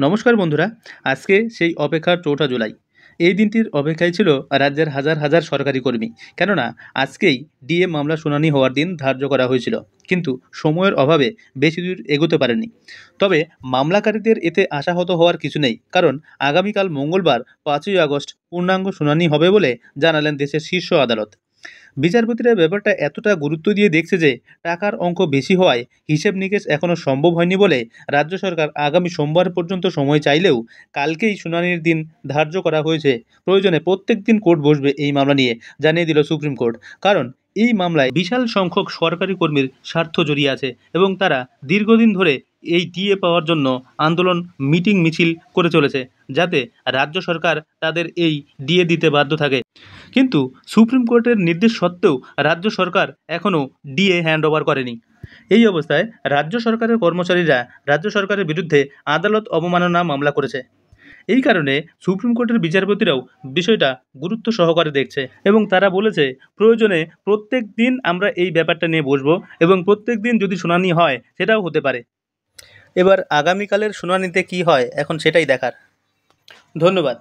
নমস্কার বন্ধুরা, আজকে সেই অপেক্ষার ৪ঠা জুলাই। এই দিনটির অপেক্ষায় ছিল রাজ্যের হাজার হাজার সরকারি কর্মী। কেননা আজকেই ডিএ মামলা শুনানি হওয়ার দিন ধার্য করা হয়েছিল, কিন্তু সময়ের অভাবে বেশি দূর এগোতে পারেনি। তবে মামলাকারীদের এতে আশাহত হওয়ার কিছু নেই, কারণ আগামীকাল মঙ্গলবার ৫ই আগস্ট পূর্ণাঙ্গ শুনানি হবে বলে জানালেন দেশের শীর্ষ আদালত। বিচারপতিরা ব্যাপারটা এতটা গুরুত্ব দিয়ে দেখছে যে টাকার অঙ্ক বেশি হওয়ায় হিসেব নিকেশ এখনও সম্ভব হয়নি বলে রাজ্য সরকার আগামী সোমবার পর্যন্ত সময় চাইলেও কালকেই শুনানির দিন ধার্য করা হয়েছে। প্রয়োজনে প্রত্যেক দিন কোর্ট বসবে এই মামলা নিয়ে, জানিয়ে দিল সুপ্রিম কোর্ট। কারণ এই মামলায় বিশাল সংখ্যক সরকারি কর্মীর স্বার্থ জড়িয়ে আছে এবং তারা দীর্ঘদিন ধরে এই ডিএ পাওয়ার জন্য আন্দোলন, মিটিং, মিছিল করে চলেছে, যাতে রাজ্য সরকার তাদের এই ডিএ দিতে বাধ্য থাকে। কিন্তু সুপ্রিম কোর্টের নির্দেশ সত্ত্বেও রাজ্য সরকার এখনও ডিএ হ্যান্ড ওভার করেনি। এই অবস্থায় রাজ্য সরকারের কর্মচারীরা রাজ্য সরকারের বিরুদ্ধে আদালত অবমাননা মামলা করেছে। এই কারণে সুপ্রিম কোর্টের বিচারপতিরাও বিষয়টা গুরুত্ব সহকারে দেখছে এবং তারা বলেছে, প্রয়োজনে প্রত্যেক দিন আমরা এই ব্যাপারটা নিয়ে বসবো এবং প্রত্যেক দিন যদি শুনানি হয় সেটাও হতে পারে। এবার আগামীকালের শুনানিতে কি হয় এখন সেটাই দেখার। ধন্যবাদ।